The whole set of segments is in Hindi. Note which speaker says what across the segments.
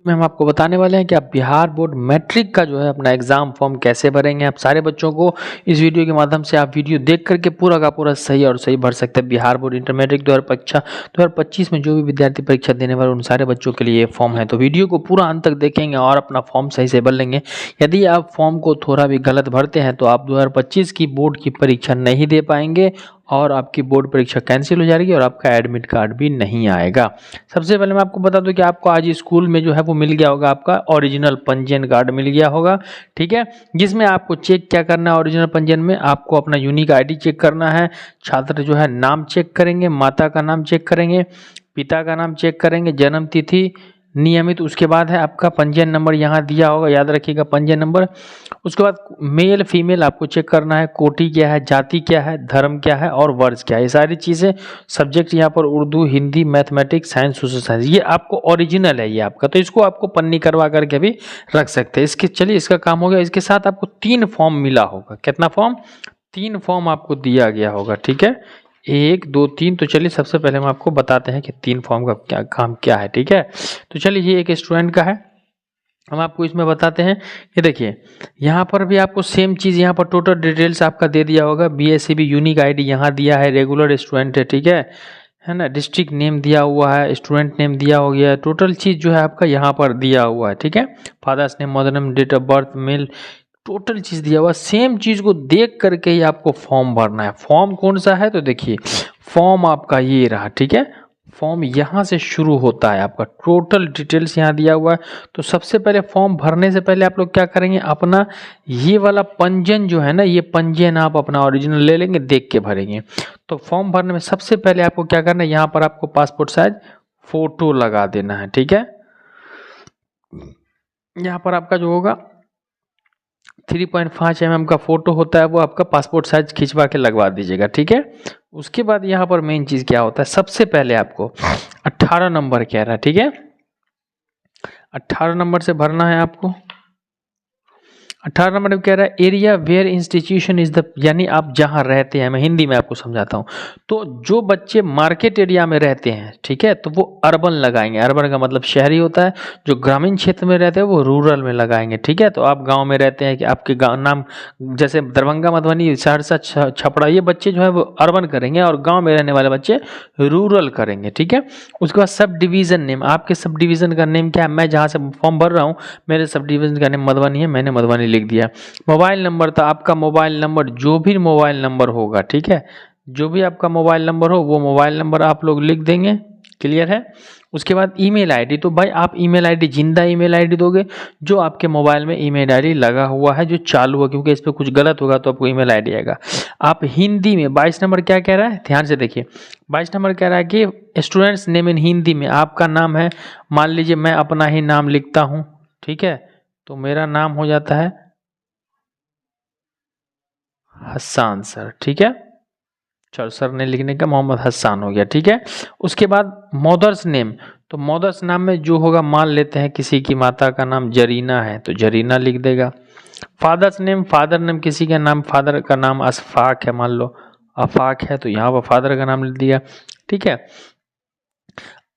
Speaker 1: में हम आपको बताने वाले हैं कि आप बिहार बोर्ड मैट्रिक का जो है अपना एग्जाम फॉर्म कैसे भरेंगे। आप सारे बच्चों को इस वीडियो के माध्यम से आप वीडियो देख करके पूरा का पूरा सही और सही भर सकते हैं। बिहार बोर्ड इंटर मैट्रिक 2025 में जो भी विद्यार्थी परीक्षा देने वाले उन सारे बच्चों के लिए ये फॉर्म है। तो वीडियो को पूरा अंत तक देखेंगे और अपना फॉर्म सही से भर लेंगे। यदि आप फॉर्म को थोड़ा भी गलत भरते हैं तो आप 2025 की बोर्ड की परीक्षा नहीं दे पाएंगे और आपकी बोर्ड परीक्षा कैंसिल हो जाएगी और आपका एडमिट कार्ड भी नहीं आएगा। सबसे पहले मैं आपको बता दूं कि आपको आज स्कूल में जो है वो मिल गया होगा, आपका ओरिजिनल पंजीयन कार्ड मिल गया होगा, ठीक है, जिसमें आपको चेक क्या करना है। ओरिजिनल पंजीयन में आपको अपना यूनिक आईडी चेक करना है, छात्र जो है नाम चेक करेंगे, माता का नाम चेक करेंगे, पिता का नाम चेक करेंगे, जन्म तिथि नियमित, उसके बाद है आपका पंजीयन नंबर यहाँ दिया होगा, याद रखिएगा पंजीयन नंबर। उसके बाद मेल फीमेल आपको चेक करना है, कोटि क्या है, जाति क्या है, धर्म क्या है और वर्ष क्या है, ये सारी चीज़ें। सब्जेक्ट यहाँ पर Urdu, Hindi, mathematics, science, social science, ये आपको ओरिजिनल है ये आपका, तो इसको आपको पन्नी करवा करके भी रख सकते हैं। इसके चलिए इसका काम हो गया। इसके साथ आपको 3 फॉर्म मिला होगा। कितना फॉर्म? 3 फॉर्म आपको दिया गया होगा, ठीक है, 1 2 3। तो चलिए सबसे पहले हम आपको बताते हैं कि 3 फॉर्म का क्या काम क्या है, ठीक है। तो चलिए ये एक स्टूडेंट का है, हम आपको इसमें बताते हैं। ये देखिए यहाँ पर भी आपको सेम चीज़, यहाँ पर टोटल डिटेल्स आपका दे दिया होगा। BSCB यूनिक आईडी यहाँ दिया है, रेगुलर स्टूडेंट है, ठीक है ना, डिस्ट्रिक्ट नेम दिया हुआ है, स्टूडेंट नेम दिया हो गया, टोटल चीज़ जो है आपका यहाँ पर दिया हुआ है, ठीक है। Father's name, mother name, date of birth, male, total चीज़ दिया हुआ। सेम चीज़ को देख करके ही आपको फॉर्म भरना है। फॉर्म कौन सा है? तो देखिए फॉर्म आपका ये रहा, ठीक है। फॉर्म यहाँ से शुरू होता है, आपका टोटल डिटेल्स यहाँ दिया हुआ है। तो सबसे पहले फॉर्म भरने से पहले आप लोग क्या करेंगे, अपना ये वाला पंजीयन जो है ना, ये पंजीयन आप अपना ओरिजिनल ले लेंगे, देख के भरेंगे। तो फॉर्म भरने में सबसे पहले आपको क्या करना है, यहाँ पर आपको पासपोर्ट साइज फोटो लगा देना है, ठीक है। यहाँ पर आपका जो होगा 3.5 mm का फोटो होता है, वो आपका पासपोर्ट साइज खिंचवा के लगवा दीजिएगा, ठीक है। उसके बाद यहाँ पर मेन चीज क्या होता है, सबसे पहले आपको 18 नंबर कह रहा है, ठीक है, 18 नंबर से भरना है आपको। 18 नंबर में कह रहा है area where institution is the, यानी आप जहां रहते हैं, मैं हिंदी में आपको समझाता हूं। तो जो बच्चे मार्केट एरिया में रहते हैं, ठीक है, तो वो अर्बन लगाएंगे। अर्बन का मतलब शहरी होता है। जो ग्रामीण क्षेत्र में रहते हैं वो रूरल में लगाएंगे, ठीक है। तो आप गांव में रहते हैं कि आपके गांव नाम जैसे दरभंगा, मधुबनी, सहरसा, छपरा, ये बच्चे जो है वो अर्बन करेंगे और गाँव में रहने वाले बच्चे रूरल करेंगे, ठीक है। उसके बाद सब डिवीजन नेम, आपके सब डिवीजन का नेम क्या है। मैं जहाँ से फॉर्म भर रहा हूँ मेरे सब डिवीजन का नेम मधुबनी है, मैंने मधुबनी लिख दिया। मोबाइल नंबर था आपका, मोबाइल नंबर जो भी मोबाइल नंबर होगा, ठीक है, जो भी आपका मोबाइल नंबर हो वो मोबाइल नंबर आप लोग लिख देंगे, क्लियर है। उसके बाद ईमेल आईडी, तो भाई आप ईमेल आईडी जिंदा ईमेल आईडी दोगे, जो आपके मोबाइल में ईमेल आईडी लगा हुआ है, जो चालू है, क्योंकि इस पर कुछ गलत होगा तो आपको ईमेल आईडी आएगा। आप हिंदी में 22 नंबर क्या कह रहा है, ध्यान से देखिए, 22 नंबर कह रहा है कि स्टूडेंट्स नेम इन हिंदी में आपका नाम है, मान लीजिए मैं अपना ही नाम लिखता हूँ, ठीक है, तो मेरा नाम हो जाता है हसन सर, ठीक है, चलो सर ने लिखने का मोहम्मद हसन हो गया, ठीक है। उसके बाद मदर्स नेम, तो मदर्स नाम में जो होगा, मान लेते हैं किसी की माता का नाम जरीना है तो जरीना लिख देगा। फादर्स नेम, फादर नेम किसी का नाम, फादर का नाम अशफाक है, मान लो अफाक है तो यहाँ पर फादर का नाम लिख दिया, ठीक है।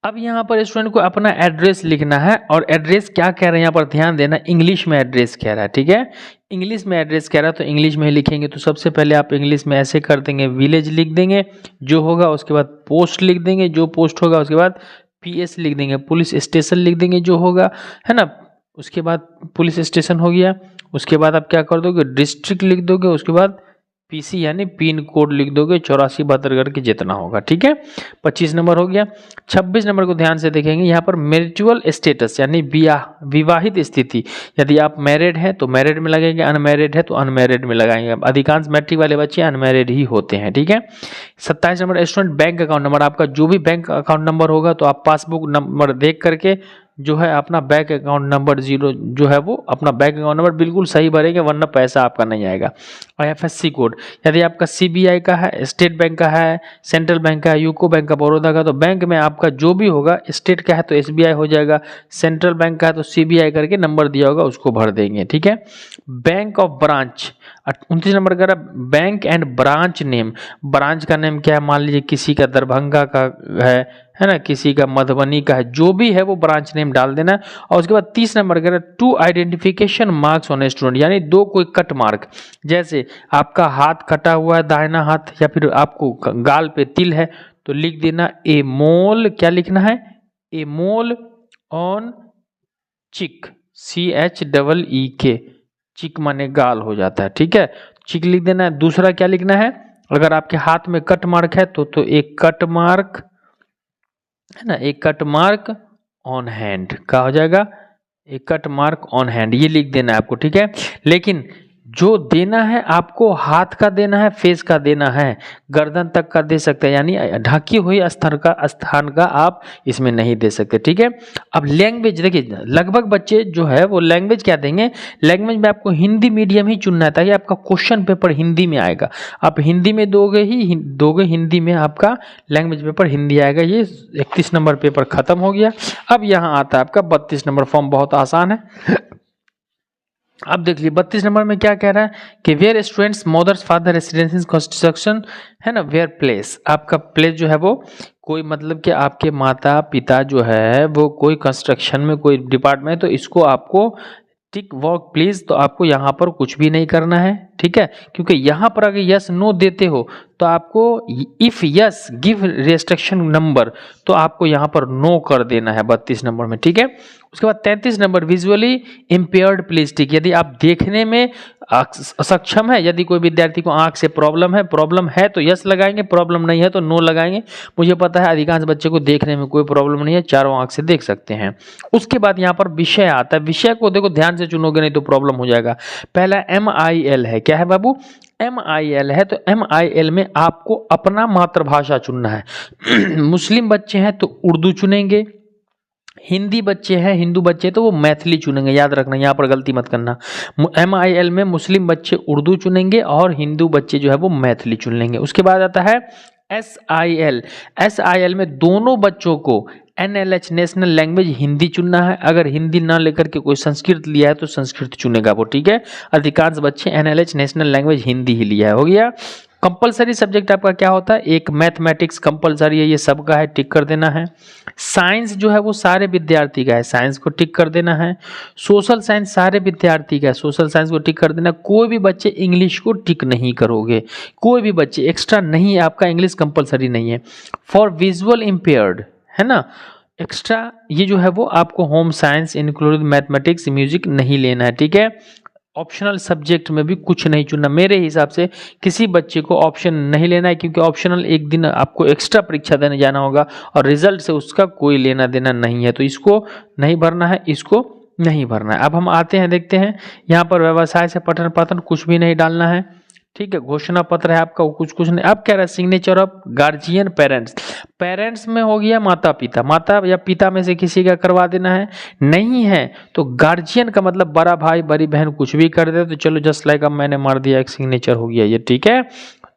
Speaker 1: अब यहाँ पर स्टूडेंट को अपना एड्रेस लिखना है, और एड्रेस क्या कह रहे हैं यहाँ पर ध्यान देना, इंग्लिश में एड्रेस कह रहा है, ठीक है, इंग्लिश में एड्रेस कह रहा है तो इंग्लिश में ही लिखेंगे। तो सबसे पहले आप इंग्लिश में ऐसे कर देंगे, विलेज लिख देंगे जो होगा, उसके बाद पोस्ट लिख देंगे जो पोस्ट होगा, उसके बाद PS लिख देंगे, पुलिस स्टेशन लिख देंगे जो होगा, है ना। उसके बाद पुलिस स्टेशन हो गया, उसके बाद आप क्या कर दोगे, डिस्ट्रिक्ट लिख दोगे, उसके बाद PC यानी पिन कोड लिख दोगे 8472 करके जितना होगा, ठीक है। 25 नंबर हो गया। 26 नंबर को ध्यान से देखेंगे, यहाँ पर मैरिटल स्टेटस यानी विवाहित स्थिति, यदि आप मैरिड हैं तो मैरिड में लगेंगे, अनमैरिड है तो अनमैरिड में लगाएंगे। अधिकांश मैट्रिक वाले बच्चे अनमैरिड ही होते हैं, ठीक है। 27 number student bank account number, आपका जो भी बैंक अकाउंट नंबर होगा तो आप पासबुक नंबर देख करके जो है अपना बैंक अकाउंट नंबर 0 जो है वो अपना बैंक अकाउंट नंबर बिल्कुल सही भरेंगे, वरना पैसा आपका नहीं आएगा। IFSC कोड, यदि आपका CBI का है, स्टेट बैंक का है, सेंट्रल बैंक का है, यूको बैंक का, बड़ौदा का, तो बैंक में आपका जो भी होगा, स्टेट का है तो SBI हो जाएगा, सेंट्रल बैंक का है तो CBI करके नंबर दिया होगा उसको भर देंगे, ठीक है। बैंक ऑफ ब्रांच, 29 नंबर कह रहा है bank and branch name, branch का नेम क्या है, मान लीजिए किसी का दरभंगा का है ना, किसी का मधुबनी का है, जो भी है वो ब्रांच नेम डाल देना है। और उसके बाद 30 नंबर कह रहा है two identification marks on a student, यानी दो कोई कट मार्क, जैसे आपका हाथ कटा हुआ है दाहिना हाथ, या फिर आपको गाल पे तिल है, तो लिख देना ए मोल, क्या लिखना है, ए मोल ऑन चिक, CHEEK, चिक माने गाल हो जाता है, ठीक है, चिक लिख देना है। दूसरा क्या लिखना है, अगर आपके हाथ में कट मार्क है तो एक कट मार्क है ना, एक कट मार्क ऑन हैंड, क्या हो जाएगा, एक कट मार्क ऑन हैंड, ये लिख देना है आपको, ठीक है। लेकिन जो देना है आपको हाथ का देना है, फेस का देना है, गर्दन तक का दे सकते हैं, यानी ढकी हुई स्थान का आप इसमें नहीं दे सकते, ठीक है। अब लैंग्वेज देखिए, लगभग बच्चे जो है वो लैंग्वेज क्या देंगे, लैंग्वेज में आपको हिंदी मीडियम ही चुनना है, ताकि आपका क्वेश्चन पेपर हिंदी में आएगा, आप हिंदी में दोगे, हिंदी में आपका लैंग्वेज पेपर हिंदी आएगा। ये 31 नंबर पेपर खत्म हो गया। अब यहाँ आता है आपका 32 नंबर, फॉर्म बहुत आसान है। अब देख लीजिए 32 नंबर में क्या कह रहा है कि where students mothers father residence construction, है ना, वेयर प्लेस, आपका प्लेस जो है वो कोई मतलब कि आपके माता पिता जो है वो कोई कंस्ट्रक्शन में कोई डिपार्टमेंट, तो इसको आपको टिक वर्क प्लीज, तो आपको यहाँ पर कुछ भी नहीं करना है, ठीक है, क्योंकि यहाँ पर अगर यस नो देते हो तो आपको if yes give restriction number, तो आपको यहाँ पर नो कर देना है 32 नंबर में, ठीक है। उसके बाद 33 नंबर विजुअली इम्पेयर्ड प्लीज टिक, यदि आप देखने में असक्षम है, यदि कोई विद्यार्थी को आंख से प्रॉब्लम है तो यस लगाएंगे, प्रॉब्लम नहीं है तो नो लगाएंगे। मुझे पता है अधिकांश बच्चे को देखने में कोई प्रॉब्लम नहीं है, चारों आंख से देख सकते हैं। उसके बाद यहाँ पर विषय आता है, विषय को देखो ध्यान से चुनोगे नहीं तो प्रॉब्लम हो जाएगा। पहला MIL है, क्या है बाबू, MIL है, तो MIL में आपको अपना मातृभाषा चुनना है। मुस्लिम बच्चे हैं तो उर्दू चुनेंगे, हिंदी बच्चे हैं, हिंदू बच्चे तो वो मैथिली चुनेंगे, याद रखना, यहाँ पर गलती मत करना। MIL में मुस्लिम बच्चे उर्दू चुनेंगे और हिंदू बच्चे जो है वो मैथिली चुन लेंगे। उसके बाद आता है SIL में दोनों बच्चों को NLH नेशनल लैंग्वेज हिंदी चुनना है, अगर हिंदी ना लेकर के कोई संस्कृत लिया है तो संस्कृत चुनेगा वो, ठीक है। अधिकांश बच्चे NLH नेशनल लैंग्वेज हिंदी ही लिया है, हो गया। कंपलसरी सब्जेक्ट आपका क्या होता है, एक मैथमेटिक्स कंपलसरी है, ये सबका है, टिक कर देना है। साइंस जो है वो सारे विद्यार्थी का है, साइंस को टिक कर देना है। सोशल साइंस सारे विद्यार्थी का है, सोशल साइंस को टिक कर देना। कोई भी बच्चे इंग्लिश को टिक नहीं करोगे, कोई भी बच्चे एक्स्ट्रा नहीं है, आपका इंग्लिश कंपलसरी नहीं है। फॉर विजुअल इम्पेयर्ड, है ना, एक्स्ट्रा ये जो है वो आपको home science including mathematics music नहीं लेना है, ठीक है। ऑप्शनल सब्जेक्ट में भी कुछ नहीं चुनना, मेरे हिसाब से किसी बच्चे को ऑप्शन नहीं लेना है, क्योंकि ऑप्शनल एक दिन आपको एक्स्ट्रा परीक्षा देने जाना होगा और रिजल्ट से उसका कोई लेना देना नहीं है, तो इसको नहीं भरना है, इसको नहीं भरना है। अब हम आते हैं, देखते हैं यहाँ पर व्यवसाय से पठन पाठन कुछ भी नहीं डालना है, ठीक है। घोषणा पत्र है आपका, कुछ नहीं। अब कह रहा है signature of guardian parents, parents में हो गया माता पिता, माता या पिता में से किसी का करवा देना है, नहीं है तो गार्जियन का मतलब बड़ा भाई बड़ी बहन कुछ भी कर दे, तो चलो जस्ट लाइक अब मैंने मार दिया, एक सिग्नेचर हो गया ये, ठीक है।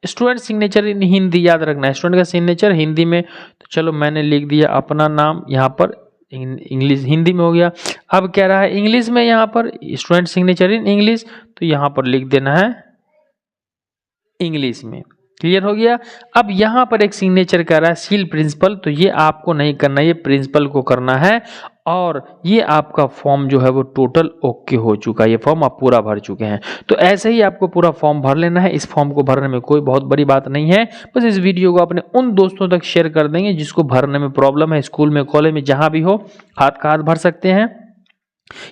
Speaker 1: स्टूडेंट सिग्नेचर इन हिंदी, याद रखना है स्टूडेंट का सिग्नेचर हिंदी में, तो चलो मैंने लिख दिया अपना नाम, यहाँ पर इंग्लिश हिंदी में हो गया। अब कह रहा है इंग्लिश में, यहाँ पर स्टूडेंट सिग्नेचर इन इंग्लिश, तो यहाँ पर लिख देना है इंग्लिश में, क्लियर हो गया। अब यहाँ पर एक सिग्नेचर कर रहा है सील प्रिंसिपल, तो ये आपको नहीं करना, ये प्रिंसिपल को करना है। और ये आपका फॉर्म जो है वो टोटल ओके हो चुका है, ये फॉर्म आप पूरा भर चुके हैं। तो ऐसे ही आपको पूरा फॉर्म भर लेना है, इस फॉर्म को भरने में कोई बहुत बड़ी बात नहीं है, बस इस वीडियो को अपने उन दोस्तों तक शेयर कर देंगे जिसको भरने में प्रॉब्लम है, स्कूल में कॉलेज में जहाँ भी हो, हाथ का हाथ भर सकते हैं।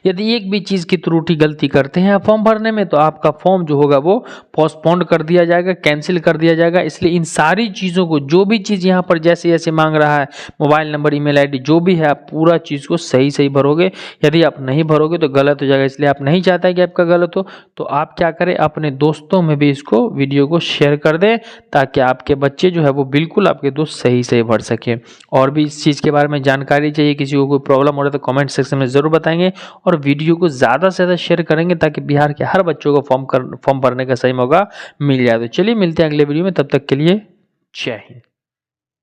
Speaker 1: यदि एक भी चीज़ की त्रुटि गलती करते हैं फॉर्म भरने में, तो आपका फॉर्म जो होगा वो पोस्टपोन्ड कर दिया जाएगा, कैंसिल कर दिया जाएगा। इसलिए इन सारी चीज़ों को, जो भी चीज़ यहाँ पर जैसे जैसे मांग रहा है, मोबाइल नंबर ईमेल आईडी जो भी है, आप पूरा चीज़ को सही सही भरोगे। यदि आप नहीं भरोगे तो गलत हो जाएगा, इसलिए आप नहीं चाहते कि आपका गलत हो, तो आप क्या करें, अपने दोस्तों में भी इसको वीडियो को शेयर कर दें, ताकि आपके बच्चे जो है वो बिल्कुल आपके दोस्त सही सही भर सकें। और भी इस चीज़ के बारे में जानकारी चाहिए, किसी को कोई प्रॉब्लम हो रहा है तो कमेंट सेक्शन में ज़रूर बताएंगे, और वीडियो को ज़्यादा से ज़्यादा शेयर करेंगे ताकि बिहार के हर बच्चों को फॉर्म भरने का सही मौका मिल जाए। तो चलिए मिलते हैं अगले वीडियो में, तब तक के लिए जय हिंद।